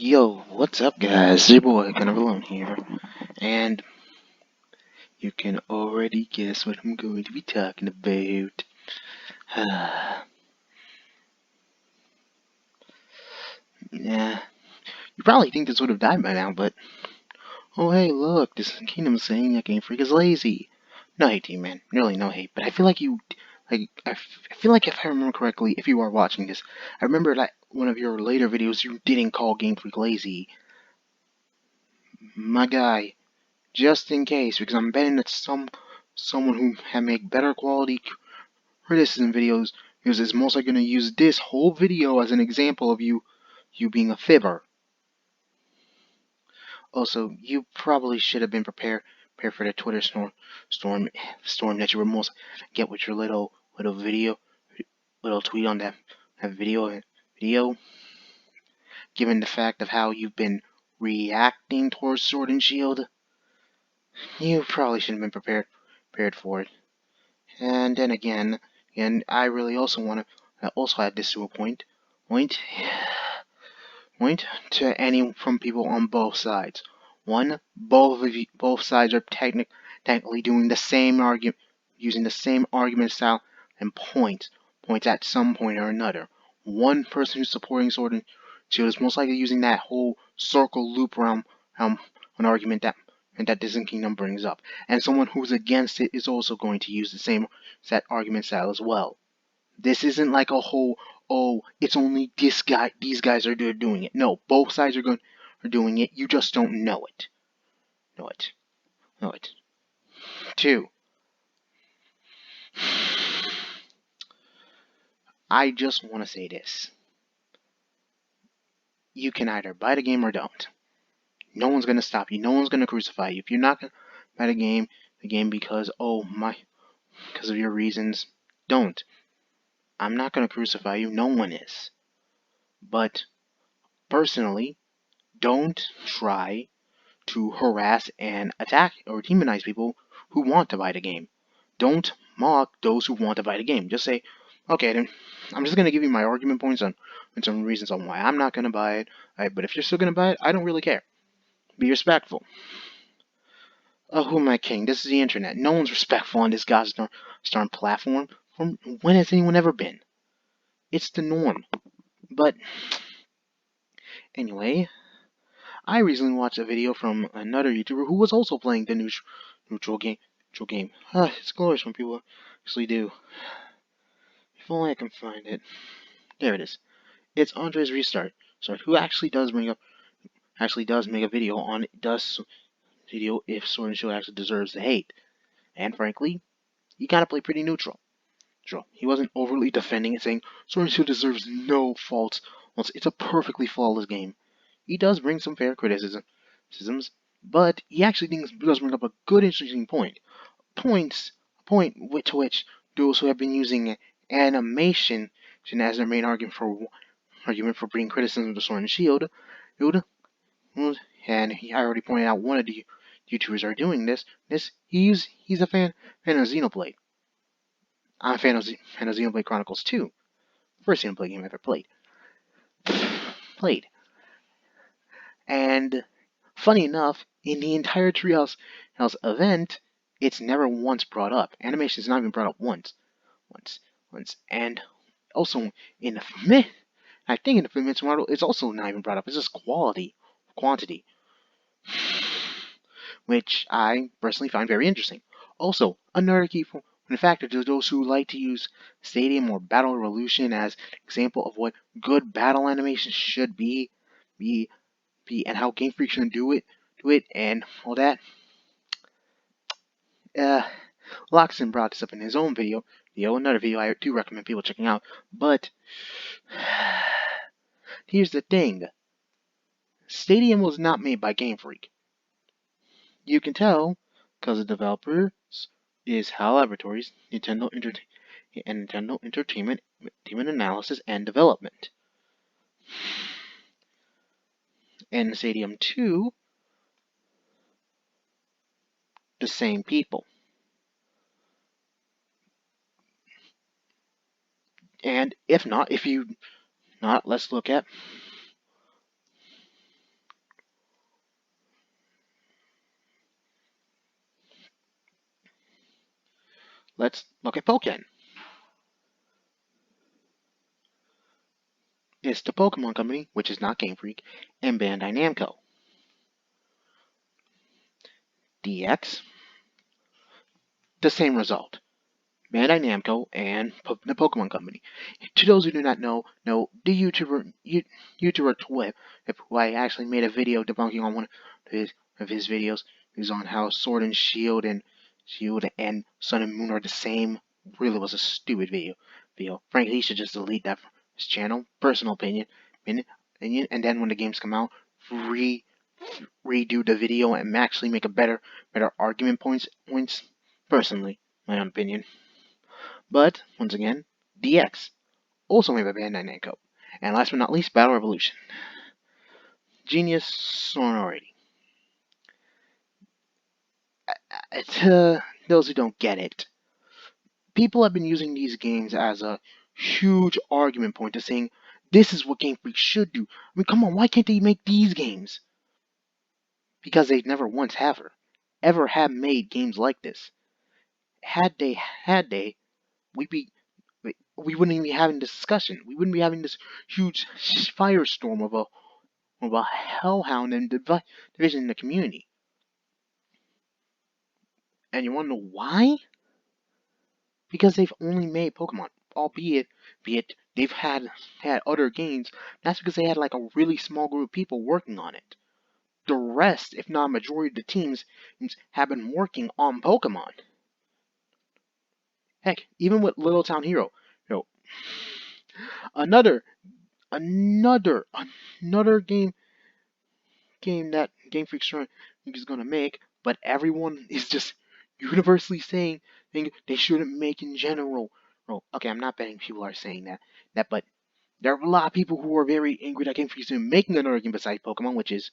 Yo, what's up, guys? It's your boy, Kind of Alone here, and you can already guess what I'm going to be talking about. Yeah, you probably think this would have died by now, but oh hey, look, this Kingdom's saying that Game Freak is lazy. No hate to you, man. Really, no hate. But I feel like I feel like if I remember correctly, if you are watching this, I remember that one of your later videos you didn't call Game Freak lazy. My guy. Just in case, because I'm betting that someone who can make better quality criticism videos is most likely going to use this whole video as an example of you being a fibber. Also, you probably should have been prepared for the Twitter storm that you were most get with your little little tweet on that video. Given the fact of how you've been reacting towards Sword and Shield, you probably should have been prepared for it. And then again, and I really also want to also add this to a point to any from people on both sides. One, both sides are technically doing the same argument, using the same argument style and points at some point or another. One person who's supporting Sword and Shield is most likely using that whole circle loop around an argument that Disney Kingdom brings up, and someone who's against it is also going to use the same set argument style as well. This isn't like a whole, oh, it's only these guys are doing it. No, both sides are doing it. You just don't know it. Know it. Know it. Two, I just want to say this. You can either buy the game or don't. No one's gonna stop you. No one's gonna crucify you. If you're not gonna buy the game because because of your reasons, don't. I'm not gonna crucify you. No one is. But personally, don't try to harass and attack or demonize people who want to buy the game. Don't mock those who want to buy the game. Just say, okay, then I'm just gonna give you my argument points on and some reasons on why I'm not gonna buy it. Right, but if you're still gonna buy it, I don't really care. Be respectful. Oh, who am I kidding? This is the internet. No one's respectful on this goddamn platform. From when has anyone ever been? It's the norm. But anyway, I recently watched a video from another YouTuber who was also playing the neutral game. It's glorious when people actually do. If only I can find it. There it is. It's Andre's Restart. Who actually does make a video on video if Sword and Shield actually deserves the hate. And frankly, he kind of played pretty neutral. He wasn't overly defending it, saying Sword and Shield deserves no faults. It's a perfectly flawless game. He does bring some fair criticisms, but he actually does bring up a good, interesting point. To which those who have been using animation as their main argument for bringing criticism to Sword and Shield, and I already pointed out one of the YouTubers are doing this. He's a fan of Xenoblade. I'm a fan of Xenoblade Chronicles 2. First Xenoblade game I ever played. And funny enough, in the entire Treehouse event, it's never once brought up. Animation is not even brought up once. And also in the I think in the Famitsu model, it's also not even brought up. It's just quantity, which I personally find very interesting. Also, another key factor to those who like to use Stadium or Battle Revolution as example of what good battle animation should be, and how Game Freak should do it, and all that. Loxon brought this up in his own video, another video I do recommend people checking out. But here's the thing: Stadium was not made by Game Freak. You can tell because the developers is HAL Laboratories, Nintendo Entertainment Analysis and Development. And Stadium 2, the same people. And if you not, let's look at let's look at Pokken. It's the Pokemon Company, which is not Game Freak, and Bandai Namco. DX, the same result. Bandai Namco and the Pokemon Company. To those who do not know, the YouTuber Twip, who I actually made a video debunking on one of his videos, is on how Sword and Shield and Sun and Moon are the same. Really was a stupid video. Frankly, he should just delete that from his channel. Personal opinion. And then when the games come out, redo the video and actually make a better argument points. Personally, my own opinion. But, once again, DX, also made by Bandai Namco. And last but not least, Battle Revolution. Genius sonority. To those who don't get it, people have been using these games as a huge argument point to saying, this is what Game Freak should do. I mean, come on, why can't they make these games? Because they've never once ever have made games like this. Had they, we'd be we wouldn't even be having this discussion. We wouldn't be having this huge firestorm of a hellhound and division in the community. And you want to know why? Because they've only made Pokemon, albeit they've had other games. That's because they had like a really small group of people working on it. The rest, if not a majority of the teams, have been working on Pokemon. Heck, even with Little Town Hero, another game that Game Freak is gonna make, but everyone is just universally saying they shouldn't make in general. Oh, okay, I'm not betting people are saying that, but there are a lot of people who are very angry that Game Freak is making another game besides Pokemon, which is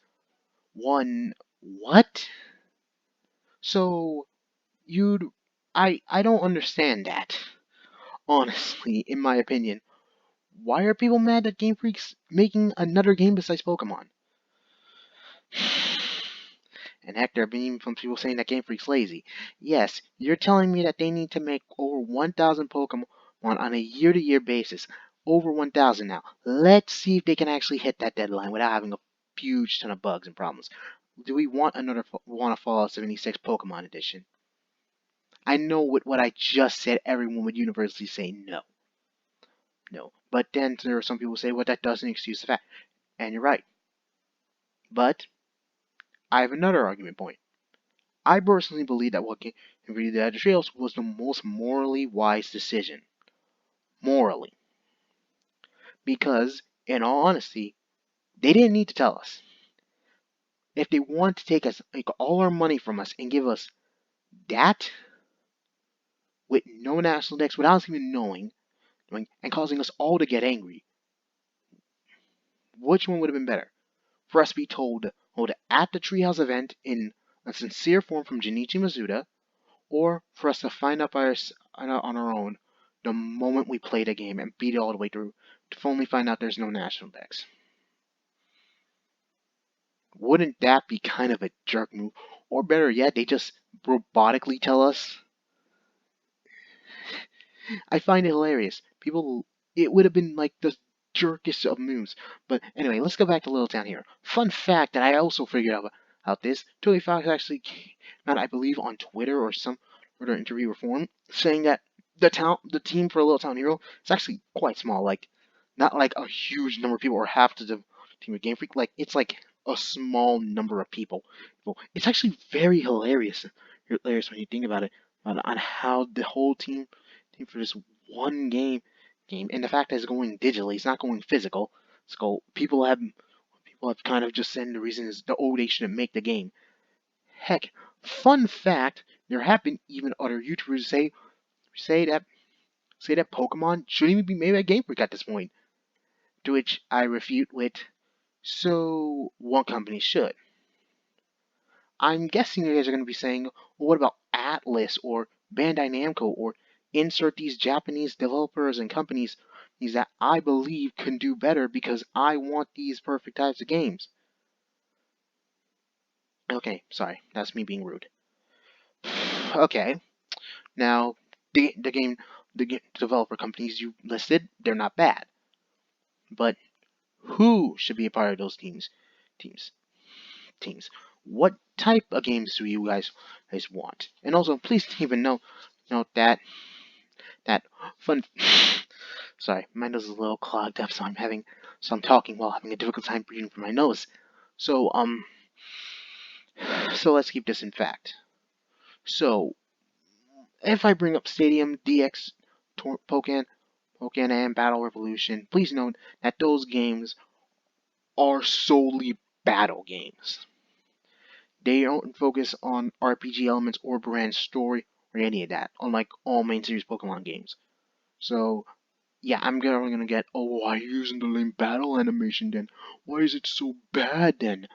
one what? So I don't understand that. Honestly, in my opinion, why are people mad that Game Freak's making another game besides Pokemon? And heck, there have been even some people saying that Game Freak's lazy. Yes, you're telling me that they need to make over 1,000 Pokemon on a year-to-year basis. Over 1,000 now. Let's see if they can actually hit that deadline without having a huge ton of bugs and problems. Do we want a Fallout 76 Pokemon edition? I know with what I just said, everyone would universally say no. No. But then there are some people who say, well, that doesn't excuse the fact. And you're right. But I have another argument point. I personally believe that what Game Freak did at the Trails was the most morally wise decision. Morally. Because, in all honesty, they didn't need to tell us. If they wanted to take all our money from us and give us that with no national dex without us even knowing and causing us all to get angry, which one would have been better? For us to be told at the Treehouse event in a sincere form from Junichi Masuda, or for us to find out on our own the moment we play the game and beat it all the way through to only find out there's no national dex? Wouldn't that be kind of a jerk move? Or better yet, they just robotically tell us? I find it hilarious. It would have been like the jerkest of moves. But anyway, let's go back to Little Town Hero. Fun fact that I also figured out this. Toby Fox actually came out, I believe, on Twitter or some other interview or forum, saying that the team for Little Town Hero is actually quite small. Like, not like a huge number of people or half the team of Game Freak. Like, it's like a small number of people. It's actually very hilarious when you think about it, on how the whole team for this one game, and the fact that it's going digitally, it's not going physical. So people have kind of just said the reason is they shouldn't make the game. Heck, fun fact, there have been even other YouTubers say that Pokemon shouldn't even be made by Game Freak at this point. To which I refute with, so what company should? I'm guessing you guys are going to be saying, well, what about Atlas or Bandai Namco or insert these Japanese developers and companies that I believe can do better because I want these perfect types of games. Okay, sorry, that's me being rude. Okay, now the developer companies you listed, they're not bad. But who should be a part of those teams? Teams. Teams. What type of games do you guys want? And also, please even note that fun. Sorry, my nose is a little clogged up, so I'm talking while having a difficult time breathing from my nose. So so let's keep this in fact. So if I bring up Stadium, DX, Pokken, and Battle Revolution, please note that those games are solely battle games. They don't focus on RPG elements or brand story or any of that, unlike all main series Pokemon games. So, yeah, I'm gonna get, oh, why are you using the lame battle animation then? Why is it so bad then?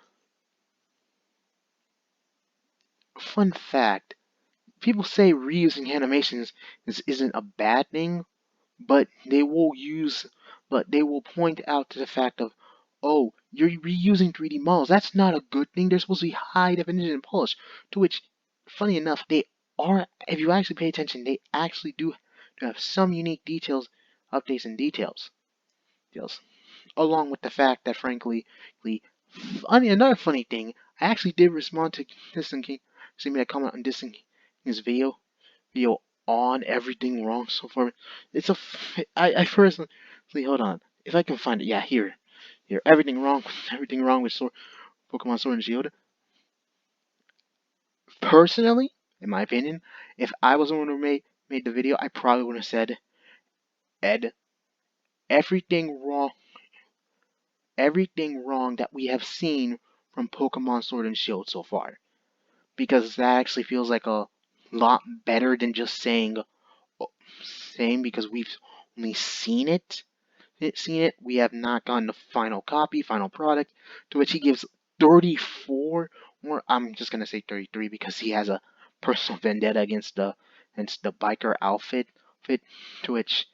Fun fact, people say reusing animations isn't a bad thing, but they will point out to the fact of, oh, you're reusing 3D models. That's not a good thing. They're supposed to be high definition and polished. To which, funny enough, they are. If you actually pay attention, they actually do have some unique details, updates, and details. Along with the fact that, frankly, another funny thing, I actually did respond to Distant King, see me a comment on Distant King's video on everything wrong so far. I personally, hold on, if I can find it, yeah, here, everything wrong with Pokemon Sword and Shield. Personally, in my opinion, if I was the one who made the video, I probably would have said, Ed, everything wrong, that we have seen from Pokemon Sword and Shield so far, because that actually feels like a lot better than just saying same, because we've only seen it. We have not gotten the final copy, final product, to which he gives 34, or I'm just gonna say 33 because he has a personal vendetta against the biker outfit, to which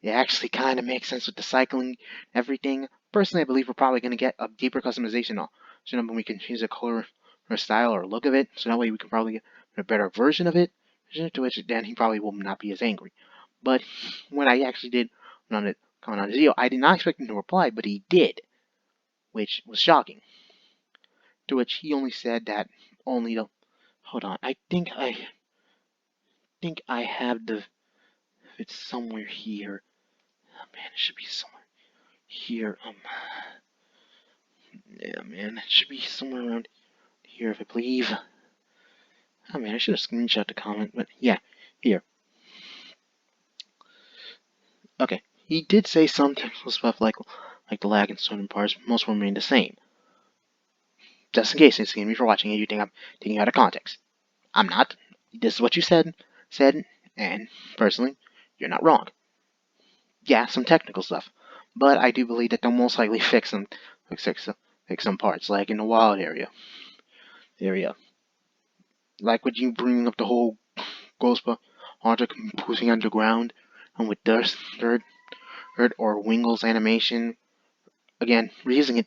it actually kind of makes sense with the cycling, everything. Personally, I believe we're probably gonna get a deeper customization option when we can change the color or style or look of it, so that way we can probably get a better version of it, to which then he probably will not be as angry. But when I actually did comment on his video, I did not expect him to reply, but he did, which was shocking. To which he only said that only the. Hold on, I think I have the. It's somewhere here. Oh, man, it should be somewhere here. Yeah, man, it should be somewhere around here, if I believe. Oh man, I should have screenshot the comment, but yeah, here. Okay, he did say some technical stuff like the lag in certain parts. Most will remain the same. Just in case it's me for watching it, you think I'm taking it out of context. I'm not. This is what you said, and personally, you're not wrong. Yeah, some technical stuff, but I do believe that they'll most likely fix some parts, like in the wild area. Like when you bring up the whole Ghost Hunter pushing underground, and with dirt or Wingle's animation. Again, reusing it.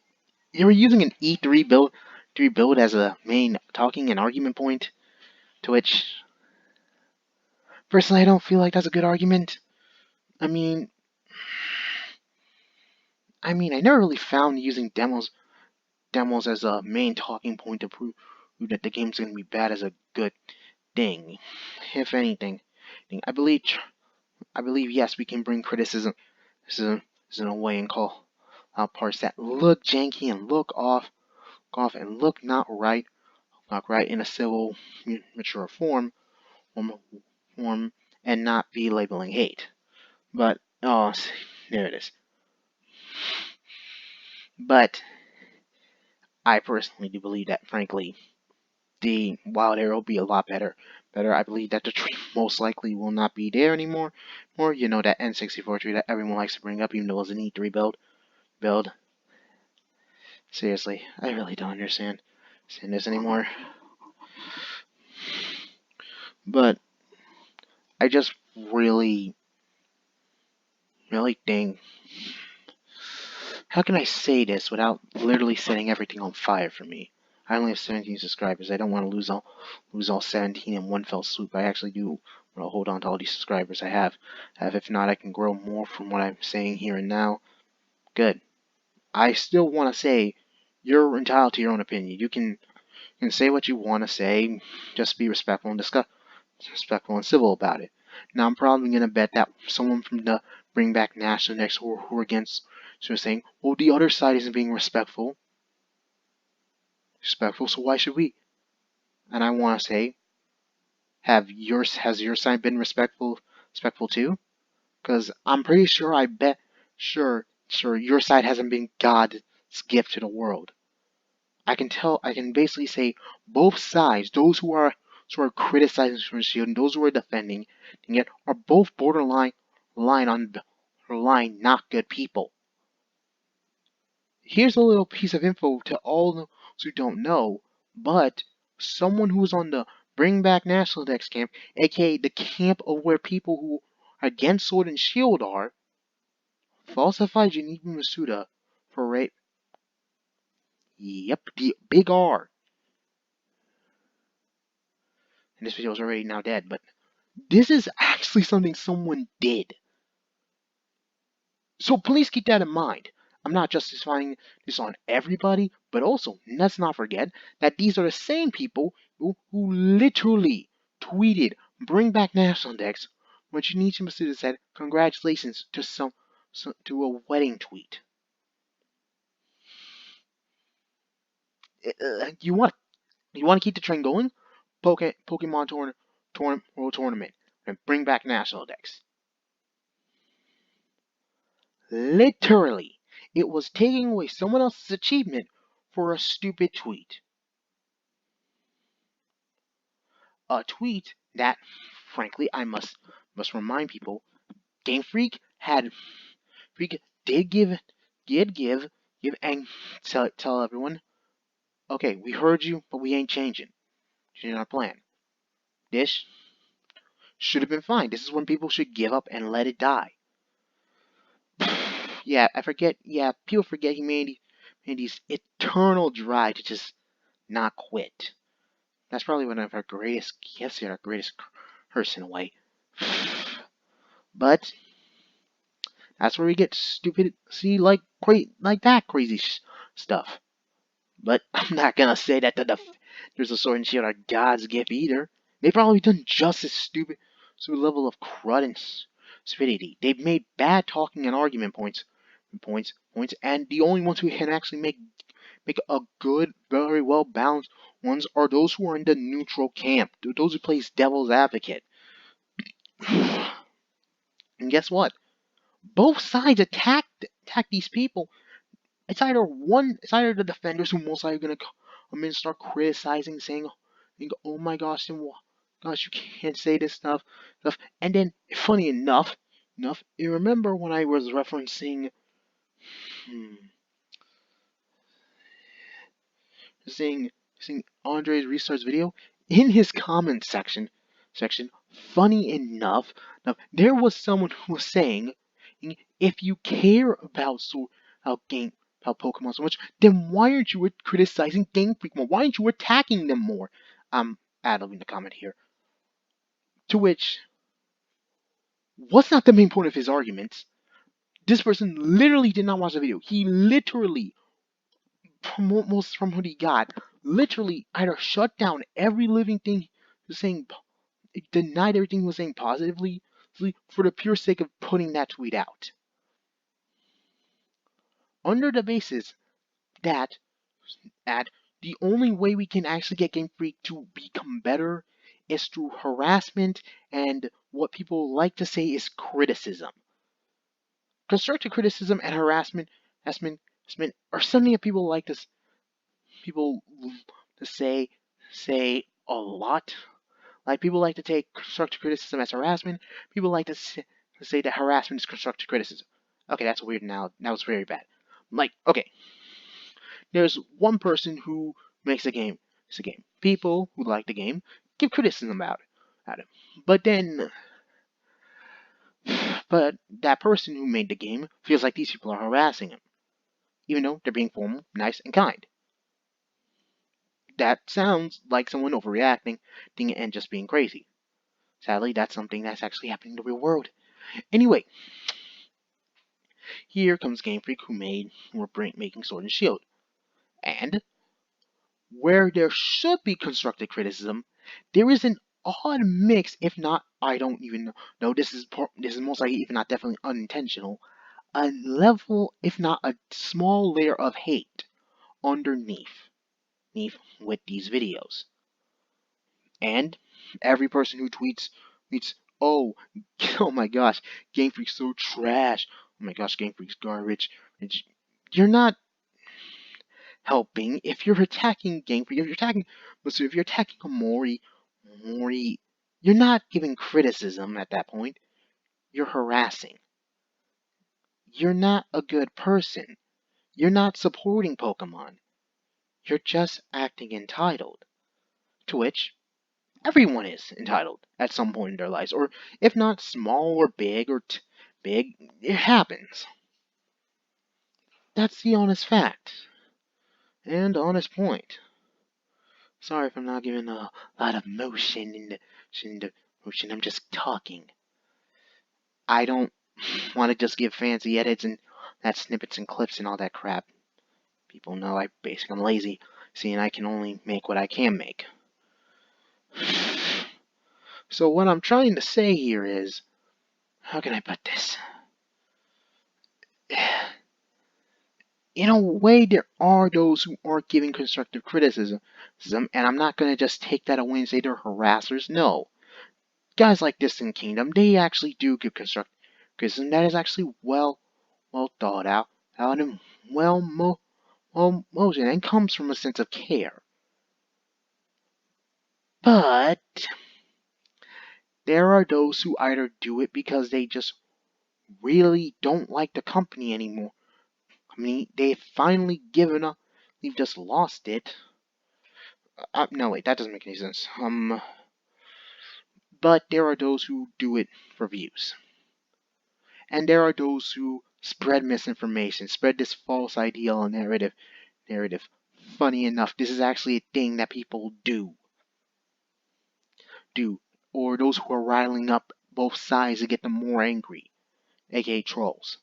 You were using an E3 build as a main talking and argument point, to which personally I don't feel like that's a good argument. I mean, I never really found using demos as a main talking point to prove that the game's gonna be bad as a good thing. If anything, I believe yes, we can bring criticism in a way and call out parts that look janky and look off and look not right in a civil, mature form, and not be labeling hate. But oh, there it is. But I personally do believe that, frankly, the Wild Arrow will be a lot better. I believe that the tree most likely will not be there anymore. Or that N64 tree that everyone likes to bring up, even though it's an E3 build. Seriously, I really don't understand this anymore. But I just really think, how can I say this without literally setting everything on fire for me? I only have 17 subscribers. I don't want to lose all 17 in one fell swoop. I actually do want to hold on to all these subscribers I have. If not, I can grow more from what I'm saying here and now. Good. I still want to say you're entitled to your own opinion. You can say what you want to say. Just be respectful and civil about it. Now, I'm probably going to bet that someone from the Bring Back National next who are against, so they're saying, well, the other side isn't being respectful. So why should we? And I want to say, has your side been respectful too? Because I'm pretty sure, sure, your side hasn't been God's gift to the world. I can basically say both sides, those who are criticizing Sword and Shield and those who are defending, and yet are both borderline not good people. Here's a little piece of info to all those who don't know, but someone who's on the Bring Back National Dex camp, aka the camp of where people who are against Sword and Shield are, falsified Junichi Masuda for rape. Yep, the big R. And this video is already now dead, but this is actually something someone did. So please keep that in mind. I'm not justifying this on everybody, but also, let's not forget that these are the same people who literally tweeted, "Bring back National Dex," when Junichi Masuda said, "Congratulations" to a wedding tweet. You want to keep the trend going? Pokemon World Tournament and bring back National Dex. Literally, it was taking away someone else's achievement for a stupid tweet. A tweet that, frankly, I must remind people, Game Freak did give and tell everyone, okay, we heard you, but we ain't changing our plan. This should have been fine. This is when people should give up and let it die. Yeah, people forget he made these eternal drive to just not quit. That's probably one of our greatest gifts here, our greatest curse in a way. But that's where we get stupid, like that crazy stuff. But I'm not gonna say that there's a Sword and Shield are God's gift either. They've probably done just as stupid level of crud and stupidity. They've made bad talking and argument points, and the only ones who can actually make a good, very well balanced ones are those who are in the neutral camp, those who plays devil's advocate. And guess what? Both sides attack these people. It's either the defenders who most likely going to come in and start criticizing, saying, "Oh my gosh, you can't say this stuff." And then, funny enough, you remember when I was referencing, seeing Andre's Restart's video in his comment section. Funny enough, there was someone who was saying, if you care about Pokemon so much, then why aren't you criticizing Game Freak more? Why aren't you attacking them more? Adding the comment here. To which, what's not the main point of his arguments? This person literally did not watch the video. He literally, from what he got, literally either shut down every living thing he was saying, denied everything he was saying positively, for the pure sake of putting that tweet out. Under the basis that the only way we can actually get Game Freak to become better is through harassment and what people like to say is criticism. Constructive criticism and harassment are something that people like to say a lot. Like, people like to take constructive criticism as harassment. People like to say that harassment is constructive criticism. Okay, that's weird now. That was very bad. Like, okay, there's one person who makes a game. It's a game. People who like the game give criticism about it. But that person who made the game feels like these people are harassing him, even though they're being formal, nice, and kind. that sounds like someone overreacting and just being crazy. Sadly, that's something that's actually happening in the real world. Anyway, here comes Game Freak, who were making Sword and Shield, and where there should be constructive criticism, there is an odd mix, if not, I don't even know. This is most likely, if not definitely unintentional, a level, if not a small layer of hate underneath with these videos. And every person who tweets, oh, oh my gosh, Game Freak's so trash. Oh my gosh, Game Freak's garbage. You're not helping if you're attacking Game Freak. If you're attacking a Mori, you're not giving criticism at that point. You're harassing. You're not a good person. You're not supporting Pokemon. You're just acting entitled. To which everyone is entitled at some point in their lives, or if not small or big big, it happens. That's the honest fact and honest point. Sorry if I'm not giving a lot of motion in the motion. I'm just talking. I don't want to just give fancy edits and that snippets and clips and all that crap. People know I'm lazy. Seeing I can only make what I can make. So what I'm trying to say here is, how can I put this? In a way, there are those who aren't giving constructive criticism, and I'm not going to just take that away and say they're harassers. No. Guys like Distant Kingdom, they actually do give constructive criticism that is actually well thought out and well motion, and comes from a sense of care. But there are those who either do it because they just really don't like the company anymore. I mean, they've finally given up. They've just lost it. No, wait, that doesn't make any sense. But there are those who do it for views. And there are those who spread misinformation, spread this false ideal narrative. Funny enough, this is actually a thing that people do. Or those who are riling up both sides to get them more angry, aka trolls.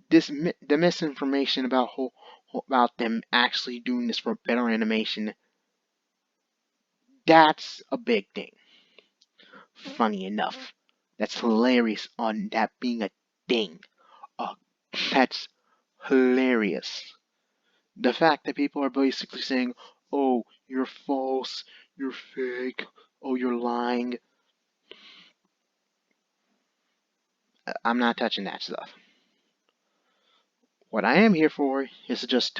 The misinformation about them actually doing this for better animation, that's a big thing. Funny enough, that's hilarious on that being a thing. That's hilarious. The fact that people are basically saying, oh, you're false, you're fake, oh, you're lying. I'm not touching that stuff. What I am here for is to just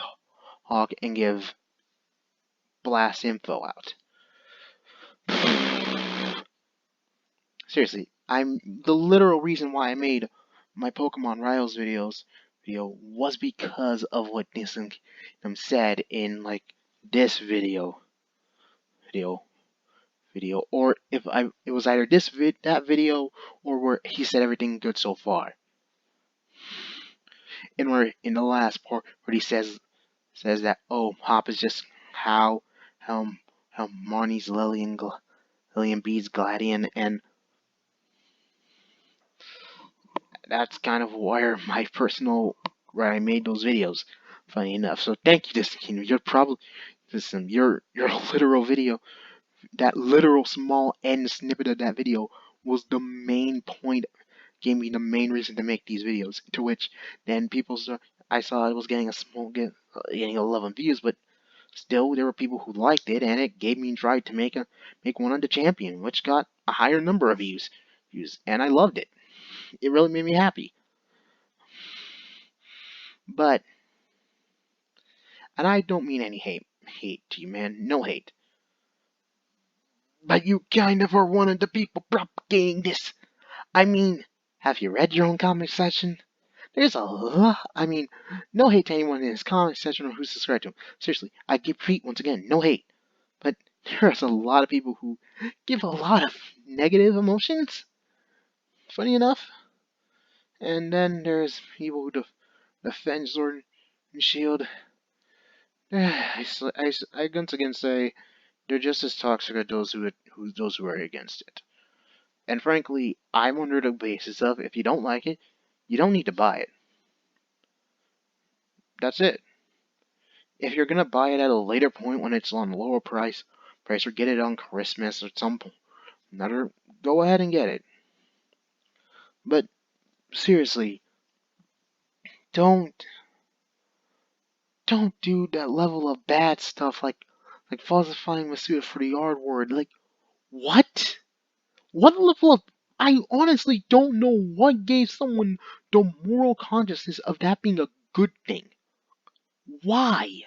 talk and give blast info out. Seriously, the literal reason why I made my Pokemon Riles video was because of what Nissan said in like this video, or it was either that video, or where he said everything good so far. And where in the last part where he says that, oh, Hop is just how Marnie's Lillian B's Gladian, and that's kind of where I made those videos. Funny enough. So thank you, Disney. You're probably your literal video, that literal small end snippet of that video was the main point, gave me the main reason to make these videos. To which then I saw it was getting getting 11 views, but still there were people who liked it, and it gave me drive to make one on the champion, which got a higher number of views, and I loved it. It really made me happy. But, and I don't mean any hate to you, man. No hate. But you kind of are one of the people propagating this. I mean, have you read your own comment section? There's a lot. I mean, no hate to anyone in his comment section or who's subscribed to him. Seriously, I give Pete once again, no hate. But there's a lot of people who give a lot of negative emotions. Funny enough. And then there's people who defend Sword and Shield. I once again say they're just as toxic as those who are against it. And frankly, I'm under the basis of if you don't like it, you don't need to buy it. That's it. If you're gonna buy it at a later point when it's on lower price or get it on Christmas or some another, go ahead and get it. But seriously, don't don't do that level of bad stuff like falsifying Masuda for the yard word. Like what? What level of I honestly don't know what gave someone the moral consciousness of that being a good thing. Why?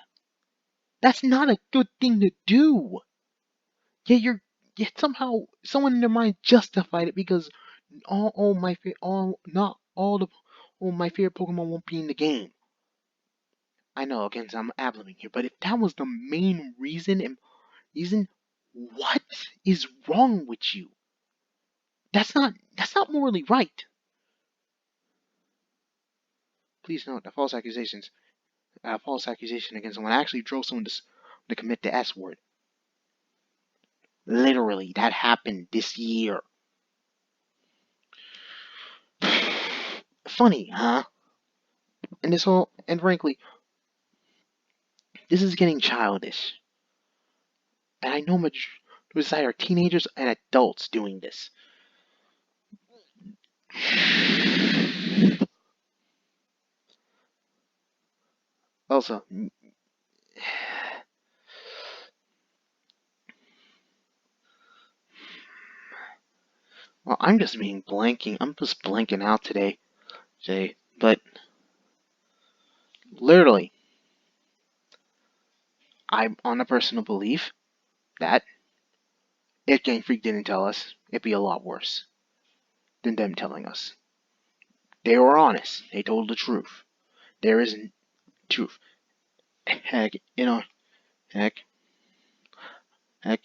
That's not a good thing to do. Yet somehow someone in their mind justified it because not all the all my favorite Pokemon won't be in the game. I know, again, I'm abbling here, but if that was the main reason, what is wrong with you? That's not morally right. Please note, a false accusation against someone actually drove someone to commit the S word. Literally, that happened this year. Funny, huh? And frankly, this is getting childish. And I know there's either teenagers and adults doing this. Also, well, I'm just blanking out today, Jay. But literally, I'm on a personal belief that if Game Freak didn't tell us, it'd be a lot worse than them telling us. They were honest. They told the truth. There isn't truth. Heck, heck, heck,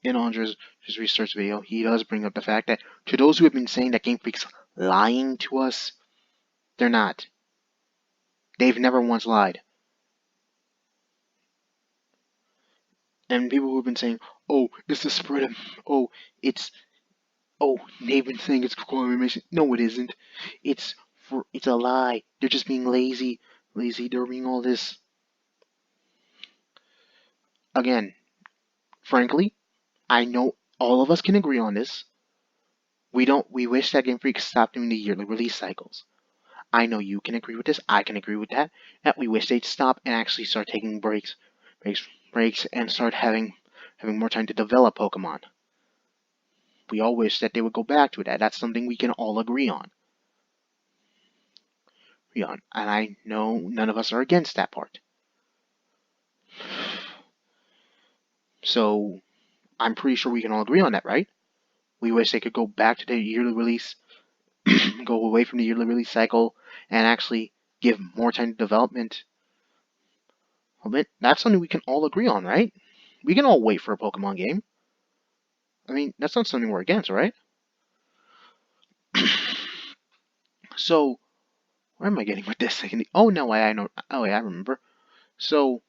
in Andre's research video, he does bring up the fact that to those who have been saying that Game Freak's lying to us, they're not. They've never once lied. And people who've been saying, "Oh, it's the spread of, oh, it's, oh, they've been saying it's core information." No, it isn't. It's a lie. They're just being lazy. They're being all this. Again, frankly, I know all of us can agree on this. We wish that Game Freak stopped doing the yearly release cycles. I know you can agree with this. I can agree with that. That we wish they'd stop and actually start taking breaks, and start having more time to develop Pokemon. We all wish that they would go back to that. That's something we can all agree on. And I know none of us are against that part. So I'm pretty sure we can all agree on that, right? We wish they could go back to the yearly release, go away from the yearly release cycle, and actually give more time to development. That's something we can all agree on, right? We can all wait for a Pokemon game. I mean, that's not something we're against, right? So, where am I getting with this? Oh no, I know. Oh yeah, I remember. So,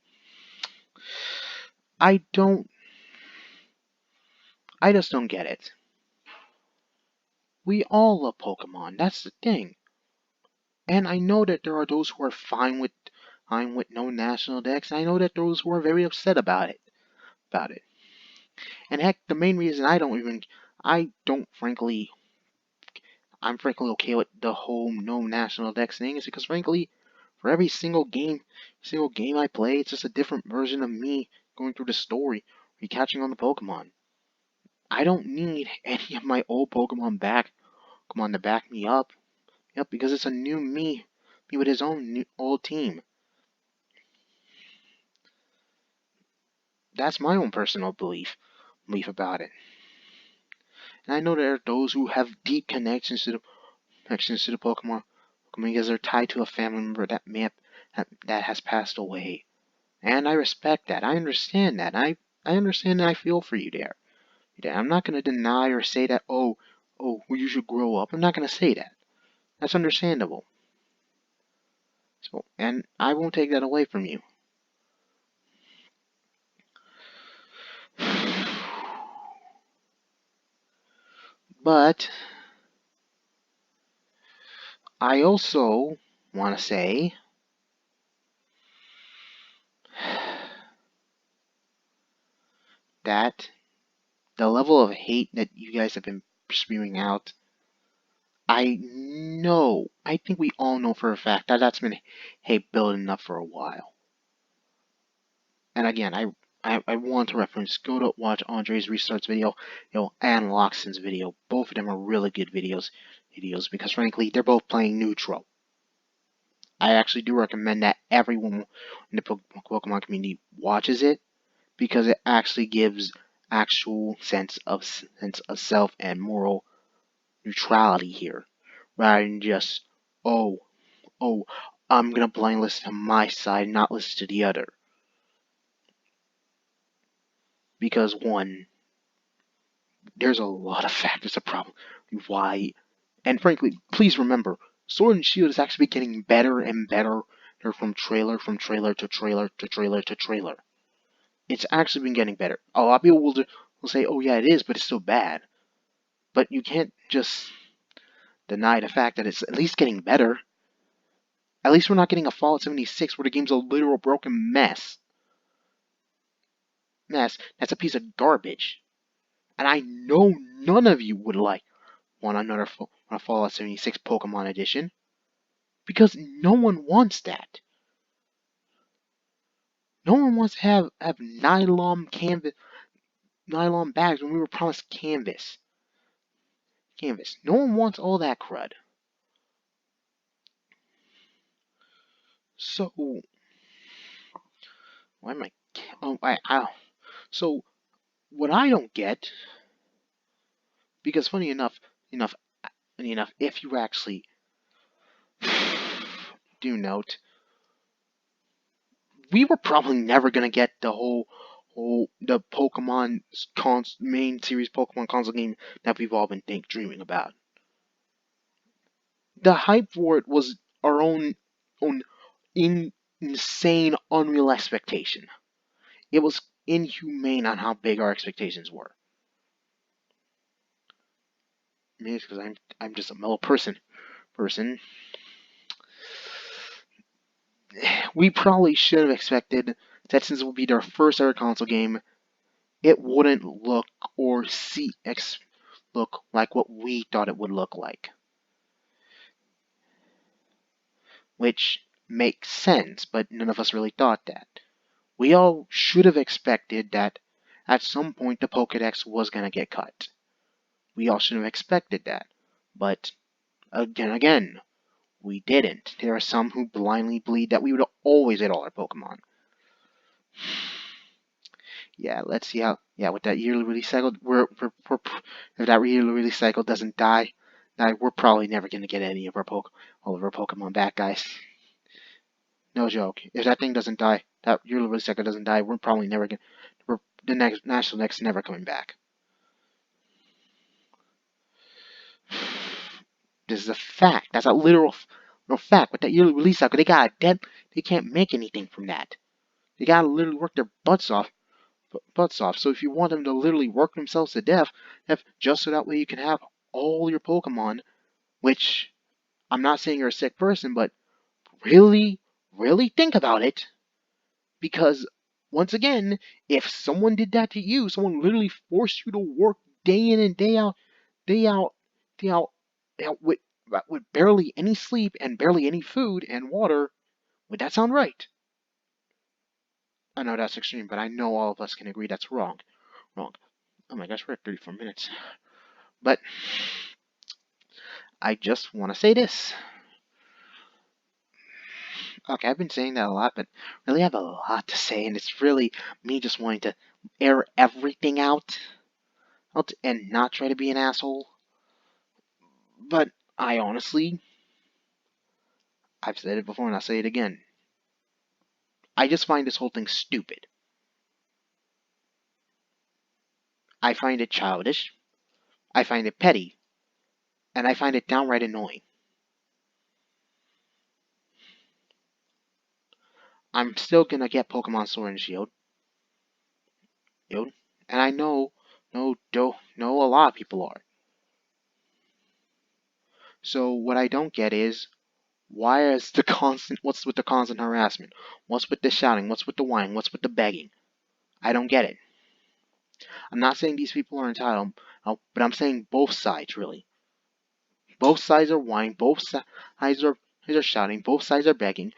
I just don't get it. We all love Pokemon. That's the thing. And I know that there are those who are fine with no national decks. I know that those who are very upset about it. And heck, the main reason I don't frankly, I'm frankly okay with the whole no national decks thing is because frankly, for every single game I play, it's just a different version of me going through the story, recatching on the Pokemon. I don't need any of my old Pokemon to back me up. Yep, because it's a new me with his own old team. That's my own personal belief about it. And I know there are those who have deep connections to the Pokemon because they're tied to a family member that has passed away. And I respect that. I understand that. I understand and I feel for you there. I'm not gonna deny or say that well, you should grow up. I'm not gonna say that. That's understandable. So and I won't take that away from you. But I also want to say that the level of hate that you guys have been spewing out, I think we all know for a fact that that's been hate building up for a while. And again, I want to reference, go to watch Andre's Restart's video, and Loxton's video. Both of them are really good videos because frankly, they're both playing neutral. I actually do recommend that everyone in the Pokemon community watches it because it actually gives actual sense of self and moral neutrality here, rather than just oh I'm gonna blind listen to my side, not listen to the other. Because one, there's a lot of factors of problem why, and frankly, please remember, Sword and Shield is actually getting better and better from trailer to trailer to trailer to trailer. It's actually been getting better. A lot of people will say, oh yeah, it is, but it's still bad. But you can't just deny the fact that it's at least getting better. At least we're not getting a Fallout 76 where the game's a literal broken mess. That's a piece of garbage. And I know none of you would want another Fallout 76 Pokemon edition. Because no one wants that. No one wants to have nylon bags when we were promised canvas. No one wants all that crud. So, why am I? Oh, so what I don't get, because funny enough, if you actually do note, we were probably never gonna get the whole the Pokemon main series Pokemon console game that we've all been dreaming about. The hype for it was our own insane, unreal expectation. It was inhumane on how big our expectations were. Maybe it's because I'm just a mellow person. We probably should have expected that since it would be their first ever console game, it wouldn't look or look like what we thought it would look like. Which makes sense, but none of us really thought that. We all should have expected that at some point the Pokedex was going to get cut. We all should have expected that. But again, we didn't. There are some who blindly believe that we would always get all our Pokemon. Yeah, let's see how. Yeah, with that yearly release cycle, if that yearly release cycle doesn't die, we're probably never gonna get any of all of our Pokemon back, guys. No joke. If that thing doesn't die, that yearly release cycle doesn't die, we're probably never gonna. The next National Next never coming back. This is a fact. That's a literal fact. With that yearly release cycle, they can't make anything from that. They gotta literally work their butts off. So if you want them to literally work themselves to death, just so that way you can have all your Pokemon, which I'm not saying you're a sick person, but really, really think about it. Because once again, if someone did that to you, someone literally forced you to work day in and day out, day out, day out, with barely any sleep and barely any food and water, would that sound right? I know that's extreme, but I know all of us can agree that's wrong. Oh my gosh, we're at 34 minutes. But I just want to say this. Okay, I've been saying that a lot, but really I have a lot to say, and it's really me just wanting to air everything out and not try to be an asshole. But I honestly, I've said it before and I'll say it again. I just find this whole thing stupid. I find it childish. I find it petty. And I find it downright annoying. I'm still gonna get Pokemon Sword and Shield. And I know a lot of people are. So what I don't get is, why is the constant, what's with the constant harassment? What's with the shouting? What's with the whining? What's with the begging? I don't get it. I'm not saying these people are entitled, but I'm saying both sides, really. Both sides are whining, both sides are shouting, both sides are begging.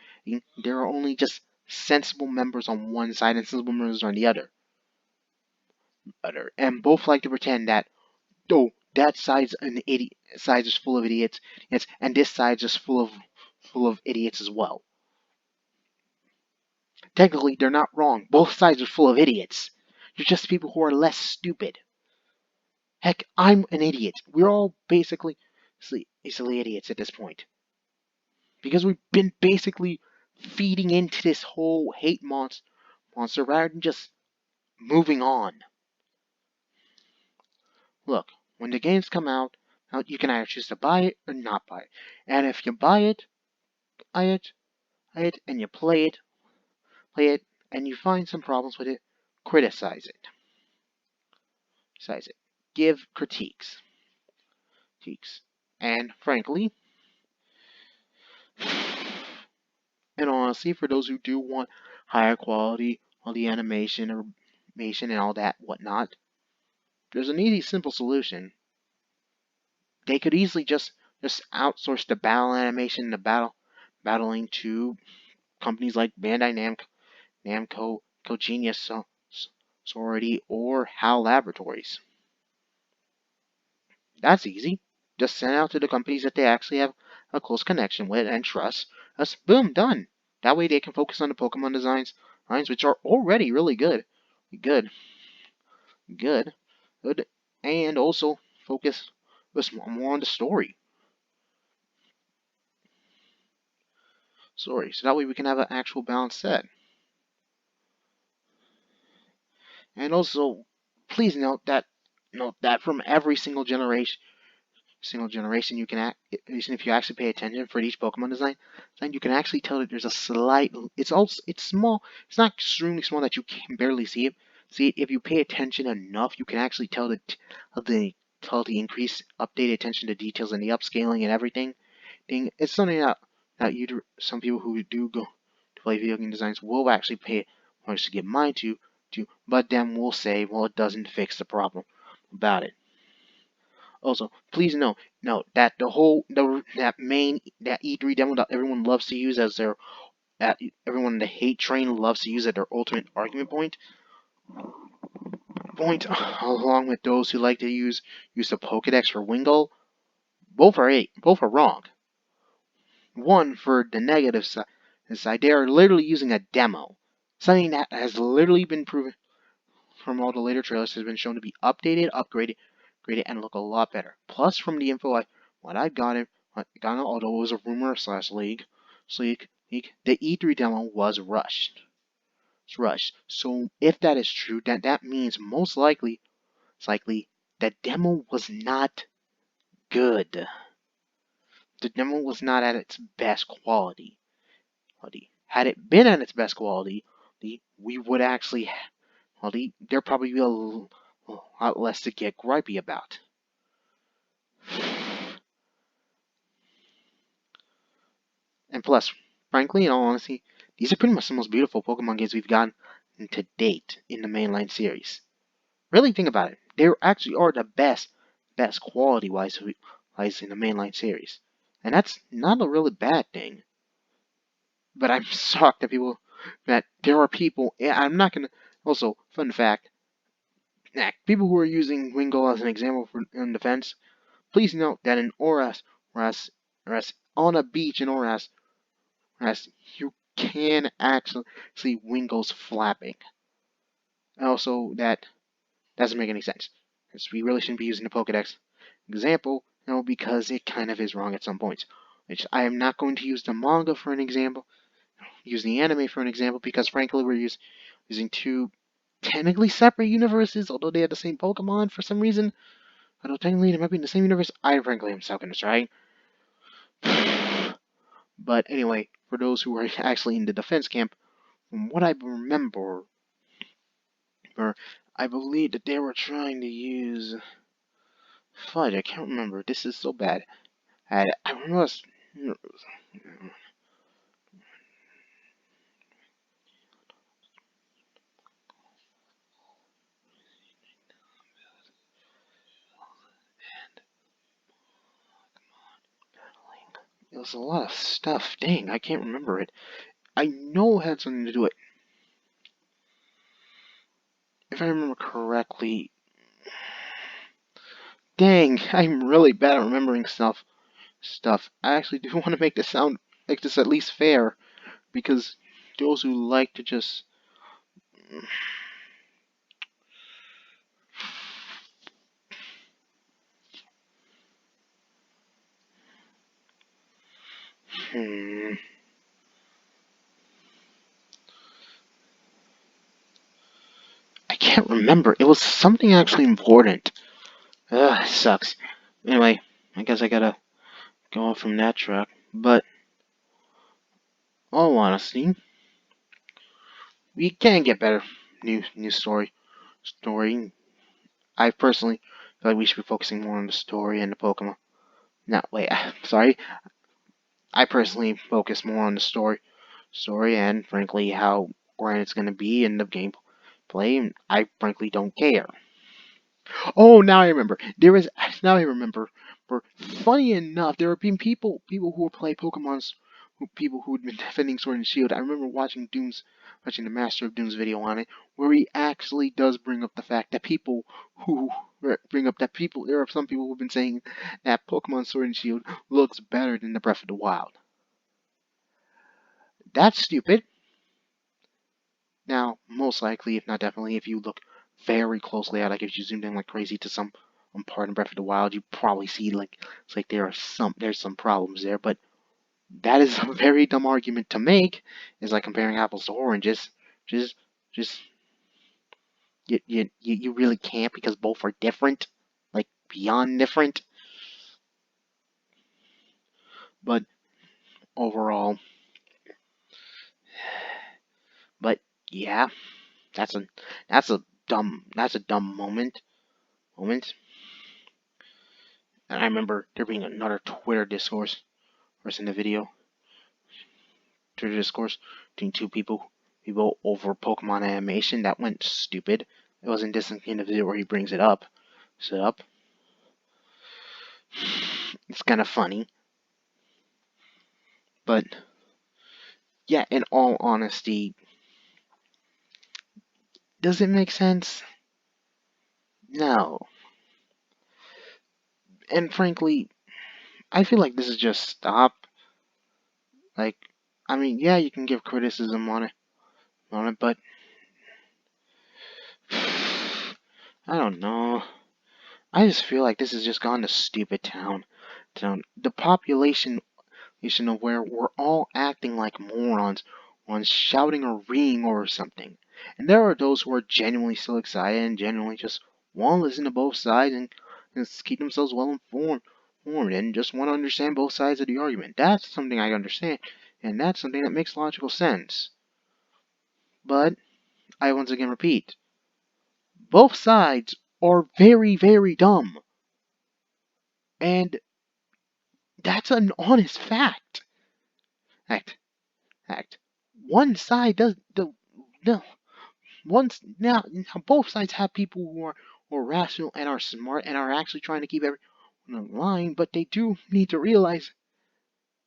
There are only just sensible members on one side and sensible members on the other. And both like to pretend that, oh, that side's an idiot, side is full of idiots, and this side's just full of idiots as well. Technically, they're not wrong. Both sides are full of idiots. You're just people who are less stupid. Heck, I'm an idiot. We're all basically silly idiots at this point. Because we've been basically feeding into this whole hate monster rather than just moving on. Look, when the games come out, you can either choose to buy it or not buy it. And if you buy it, and you play it, and you find some problems with it, criticize it. Give critiques. And frankly, and honestly, for those who do want higher quality, all the animation and all that whatnot, there's an easy, simple solution. They could easily just outsource the battle animation and the battling to companies like Bandai Namco, Genius, Sorority, or HAL Laboratories. That's easy. Just send it out to the companies that they actually have a close connection with and trust. Us, boom, done. That way they can focus on the Pokemon designs, which are already really good. Good. Good. Good. And also focus more on the story. So that way we can have an actual balanced set. And also, please note that from every single generation, you can if you actually pay attention for each Pokemon design, then you can actually tell that there's a slight. It's small. It's not extremely small that you can barely see it. If you pay attention enough, you can actually tell the increased updated attention to details and the upscaling and everything. It's something that some people who do go to play video game designs will actually pay much to get mind to, but then will say, well, it doesn't fix the problem about it. Also, please note that that E3 demo that everyone loves to use as their everyone in the hate train loves to use as their ultimate argument point, along with those who like to use the Pokedex for Wingull, both are wrong. One, for the negative side, they are literally using a demo, something that has literally been proven from all the later trailers, has been shown to be updated, upgraded, and look a lot better. Plus, from the info I've gotten, although it was a rumor slash leak, the E3 demo was rushed. It's rushed. So if that is true, that means most likely, the demo was not good. The demo was not at its best quality. Had it been at its best quality, we would actually, there probably be a lot less to get gripey about. And plus, frankly, in all honesty, these are pretty much the most beautiful Pokemon games we've gotten to date in the mainline series. Really think about it. They actually are the best quality-wise in the mainline series. And that's not a really bad thing. But I'm shocked that there are people, I'm not gonna, also, fun fact, people who are using Wingull as an example in defense, please note that in Oras, on a beach in Oras, you can actually see Wingull's flapping. Also, that doesn't make any sense. Because we really shouldn't be using the Pokedex example, because it kind of is wrong at some points. Which I am not going to use the manga for an example, use the anime for an example, because frankly we're using two technically separate universes, although they have the same Pokemon for some reason. Although technically they might be in the same universe, I frankly am so gonna try. But anyway, for those who are actually in the defense camp, from what I remember, I believe that they were trying to use... Fudge, I can't remember. This is so bad. I remember it was a lot of stuff. Dang, I can't remember it. I know it had something to do with. If I remember correctly, dang, I'm really bad at remembering stuff. I actually do want to make this at least fair, because those who like to just hmm, I can't remember. It was something actually important. Ugh, it sucks. Anyway, I guess I gotta go on from that track. But all honesty, we can get better. New story. I personally feel like we should be focusing more on the story and the Pokemon. No, wait, sorry. I personally focus more on the story, and frankly how grand it's gonna be in the gameplay. I frankly don't care. Oh, now I remember. There is now I remember. For funny enough, there have been people who play Pokemon's people who had been defending Sword and Shield. I remember watching the Master of Doom's video on it, where he actually does bring up the fact that people there are some people who've been saying that Pokemon Sword and Shield looks better than the Breath of the Wild. That's stupid. Now, most likely, if not definitely, if you look very closely at, like if you zoomed in like crazy to some part in Breath of the Wild, you probably see like it's like there's some problems there. But that is a very dumb argument to make. Is like comparing apples to oranges. Just just you really can't, because both are different, like beyond different. But overall, but yeah, that's a that's a dumb moment. And I remember there being another Twitter discourse in the video. Twitter discourse between two people over Pokemon animation that went stupid. It wasn't this in the video where he brings it up. Set up. It's kind of funny, but yeah. In all honesty, does it make sense? No. And frankly, I feel like this is just stop. Like, I mean, yeah, you can give criticism on it, but I don't know. I just feel like this has just gone to stupid town. The population of where we're all acting like morons, shouting or reading over something. And there are those who are genuinely still excited and genuinely just want to listen to both sides and keep themselves well informed and just want to understand both sides of the argument. That's something I understand, and that's something that makes logical sense. But I once again repeat, both sides are very, very dumb. And that's an honest fact. Fact. One side does the no. Once now both sides have people who are rational and are smart and are actually trying to keep everyone in line, but they do need to realize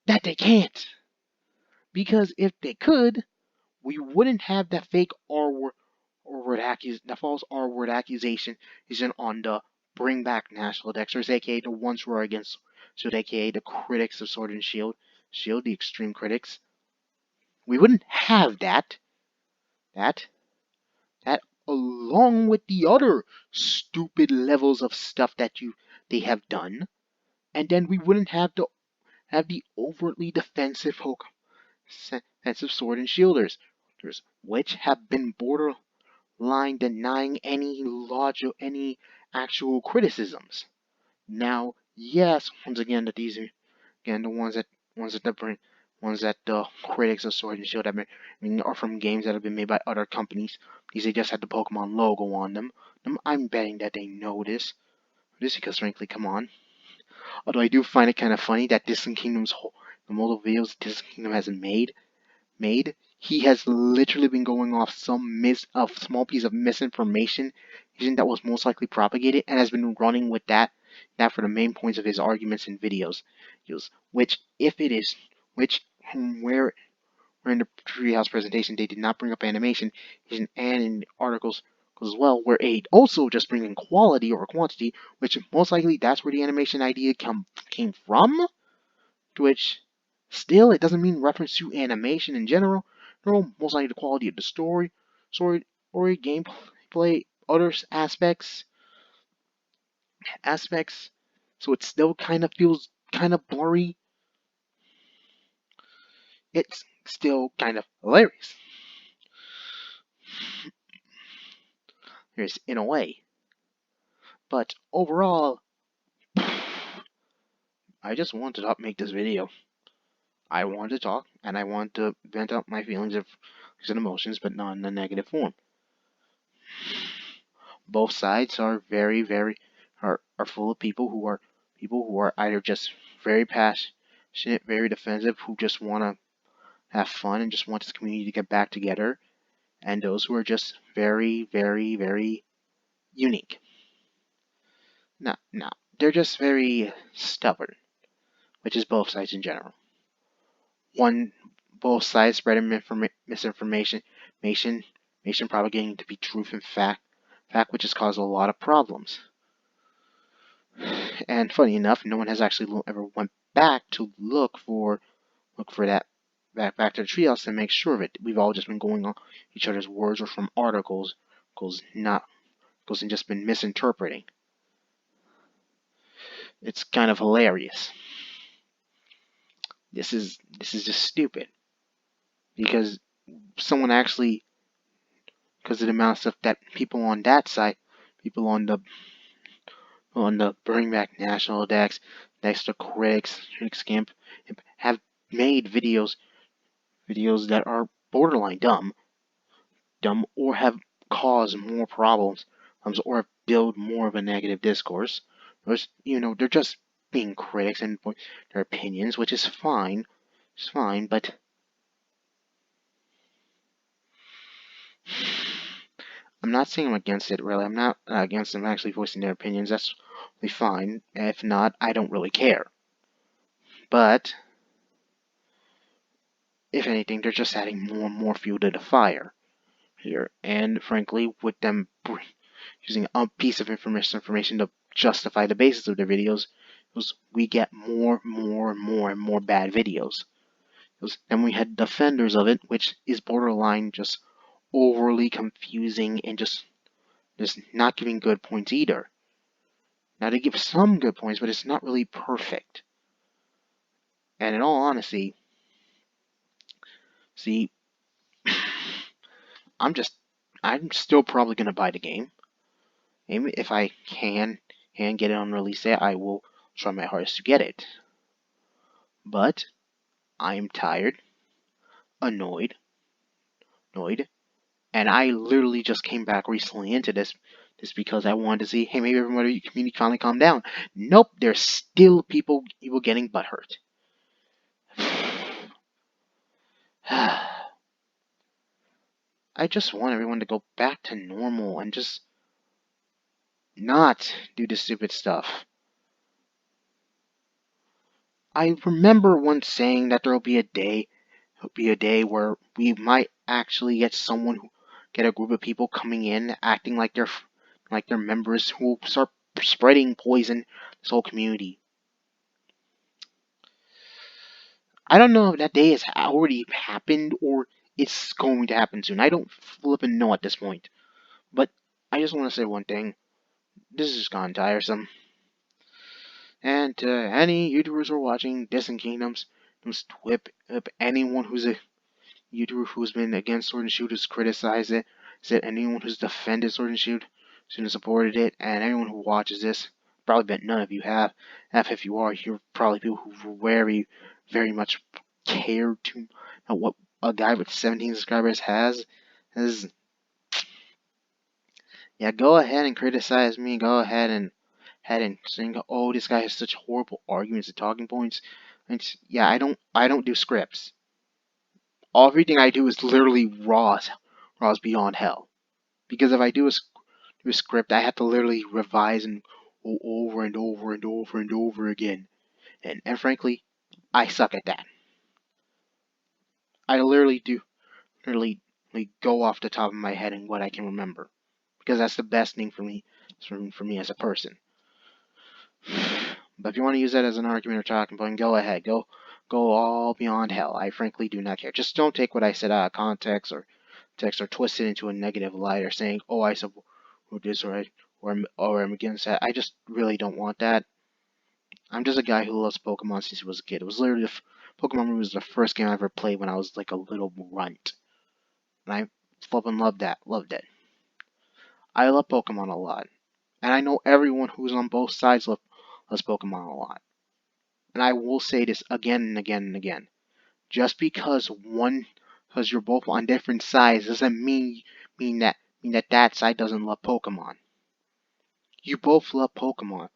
that they can't. Because if they could, we wouldn't have that fake that false R word accusation isn't on the bring back National Dexters, aka the ones who are against Shield, aka the critics of Sword and Shield, the extreme critics. We wouldn't have that that along with the other stupid levels of stuff that they have done, and then we wouldn't have the overtly defensive Sword and Shielders, which have been borderline denying any actual criticisms. Now, yes, once again, the ones that the critics of Sword and Shield are from games that have been made by other companies. They just had the Pokemon logo on them. I'm betting that they know this. Because frankly, come on. Although I do find it kind of funny that Disney Kingdom's the multiple videos Disney Kingdom has made, he has literally been going off some small piece of misinformation that was most likely propagated, and has been running with that for the main points of his arguments and videos. Which, if it is, which where in the Treehouse presentation they did not bring up animation, and in the articles as well, where it also just bringing quality or quantity, which most likely that's where the animation idea came from. To which, still, it doesn't mean reference to animation in general. No, most likely the quality of the story, gameplay, other aspects. So it still kind of feels kind of blurry. It's still kind of hilarious. In a way. But overall, I just wanted to make this video. I want to talk, and I want to vent out my feelings and emotions, but not in a negative form. Both sides are are full of people who are either just very passionate, very defensive, who just want to have fun and just want this community to get back together, and those who are just very, very, very unique. No, they're just very stubborn, which is both sides in general. Both sides spreading misinformation, propagating to be truth and fact, which has caused a lot of problems. And funny enough, no one has actually ever went back to look for that back to the treehouse to make sure of it. We've all just been going on each other's words or from articles, and just been misinterpreting. It's kind of hilarious. This is just stupid. Because someone actually, because of the amount of stuff that people on that side, people on the Bring Back National decks, next to critics camp, have made videos that are borderline dumb, or have caused more problems, or build more of a negative discourse. They're just being critics and their opinions, which is fine. It's fine, but I'm not saying I'm against it, really. I'm not against them actually voicing their opinions. That's really fine. If not, I don't really care. But, if anything, they're just adding more and more fuel to the fire here. And, frankly, with them using a piece of information to justify the basis of their videos, we get more and more bad videos. Then we had defenders of it, which is borderline just overly confusing and just not giving good points either. Now, they give some good points, but it's not really perfect. And in all honesty, see, I'm still probably going to buy the game. Maybe if I can get it on release day, I will try my hardest to get it. But I am tired, annoyed, and I literally just came back recently into this because I wanted to see, hey, maybe everybody community finally calm down. Nope, there's still people getting butthurt. I just want everyone to go back to normal and just not do this stupid stuff. I remember once saying that there will be a day where we might actually get a group of people coming in acting like they're members who will start spreading poison this whole community. I don't know if that day has already happened or it's going to happen soon. I don't flippin' know at this point. But I just want to say one thing. This has gone tiresome. And to any YouTubers who are watching Disney Kingdoms, just whip up anyone who's a YouTuber who's been against Sword and Shield, who's criticized it, said anyone who's defended Sword and Shield, who's supported it, and anyone who watches this, probably bet none of you have. If you are, you're probably people who very, very much care to know what a guy with 17 subscribers has. Yeah, go ahead and criticize me. Go ahead and head and saying, "Oh, this guy has such horrible arguments and talking points." And yeah, I don't do scripts. Everything I do is literally raw as beyond hell. Because if I do a script, I have to literally revise and go over and over and over and over again. And frankly, I suck at that. I literally like, go off the top of my head and what I can remember. Because that's the best thing for me as a person. But if you want to use that as an argument or talking point, go ahead. Go all beyond hell. I frankly do not care. Just don't take what I said out of context or text or twist it into a negative light or saying, "Oh, I support this or I'm against that." I just really don't want that. I'm just a guy who loves Pokemon since he was a kid. It was literally Pokemon was the first game I ever played when I was like a little runt, and I flippin' loved that. Loved it. I love Pokemon a lot, and I know everyone who's on both sides loves Pokemon a lot. And I will say this again and again and again. Just because you're both on different sides doesn't mean that side doesn't love Pokemon. You both love Pokemon,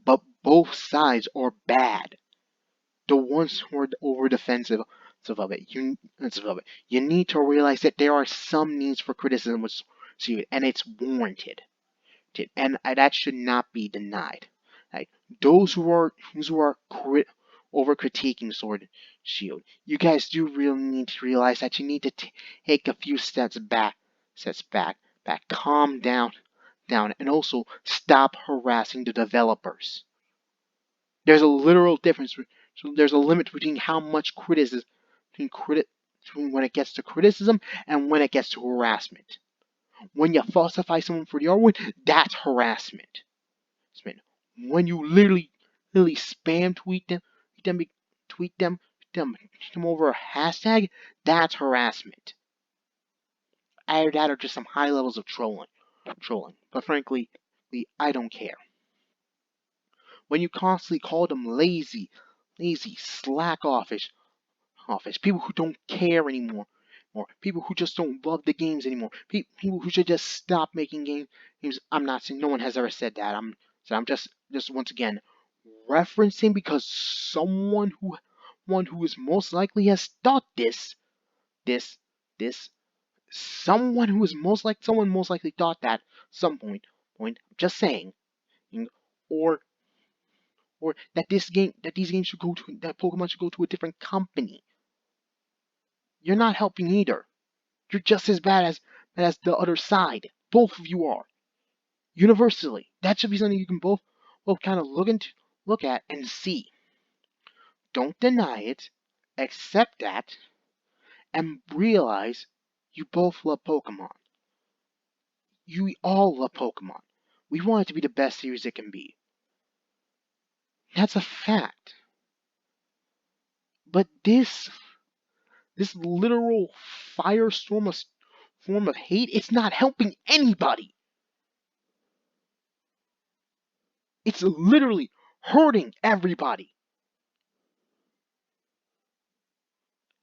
but both sides are bad. The ones who are over defensive of it, you need to realize that there are some needs for criticism with Shield, and it's warranted. And that should not be denied. Like those who are over critiquing Sword Shield, you guys do really need to realize that you need to take a few steps back, calm down, and also stop harassing the developers. There's a literal difference. So there's a limit between how much criticism, between when it gets to criticism and when it gets to harassment. When you falsify someone for the R1, that's harassment. When you literally spam tweet them over a hashtag, that's harassment. Either that or just some high levels of trolling. But frankly, I don't care. When you constantly call them lazy, slack office, people who don't care anymore, or people who just don't love the games anymore, people who should just stop making games. I'm not saying no one has ever said that. I'm just once again referencing because one who is most likely has thought this someone most likely thought that some point. Just saying, or that these games should go to that Pokemon should go to a different company. You're not helping either. You're just as bad as the other side. Both of you are. Universally. That should be something you can both kind of look at and see. Don't deny it. Accept that and realize you both love Pokemon. You all love Pokemon. We want it to be the best series it can be. That's a fact. But this literal firestorm of form of hate, it's not helping anybody. It's literally hurting everybody.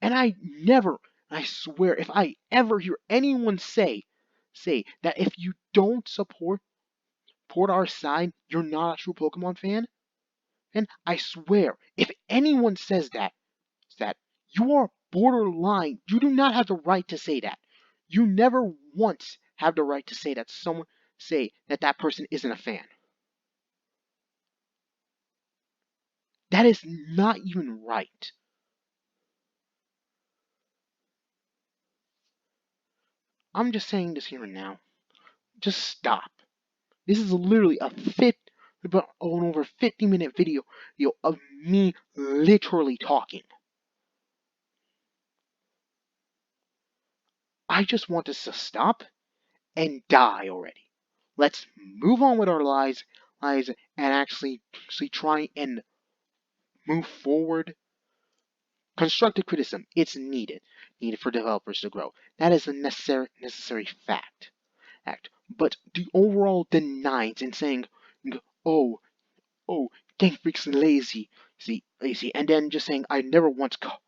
And I swear, if I ever hear anyone say that if you don't support our side, you're not a true Pokemon fan, then I swear, if anyone says that you are borderline, you do not have the right to say that. You never once have the right to say that person isn't a fan. That is not even right. I'm just saying this here and now. Just stop. This is literally about an over 50-minute video of me literally talking. I just want this to stop and die already. Let's move on with our lives and actually try and move forward. Constructive criticism, it's needed for developers to grow. That is a necessary fact. But the overall denying and saying, oh, Game Freak's lazy, and then just saying, I never once called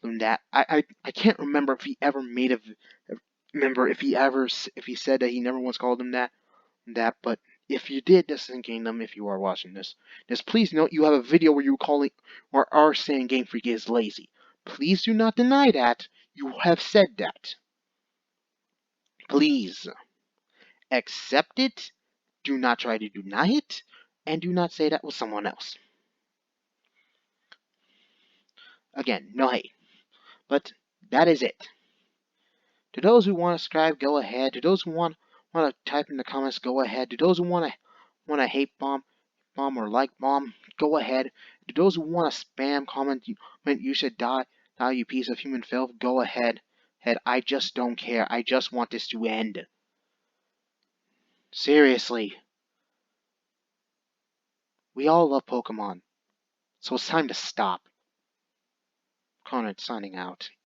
him that. I can't remember if he ever if he said that he never once called him that, but If you did listen Kingdom, if you are watching this, just please note you have a video where you are saying Game Freak is lazy. Please do not deny that. You have said that. Please accept it. Do not try to deny it, and do not say that was someone else. Again, no hate. But that is it. To those who want to subscribe, go ahead. To those who want to type in the comments, go ahead. To those who want to hate bomb or like bomb, go ahead. To those who want to spam comment, you should die, you piece of human filth, go ahead. I just don't care. I just want this to end. Seriously. We all love Pokemon. So it's time to stop. Conrad signing out.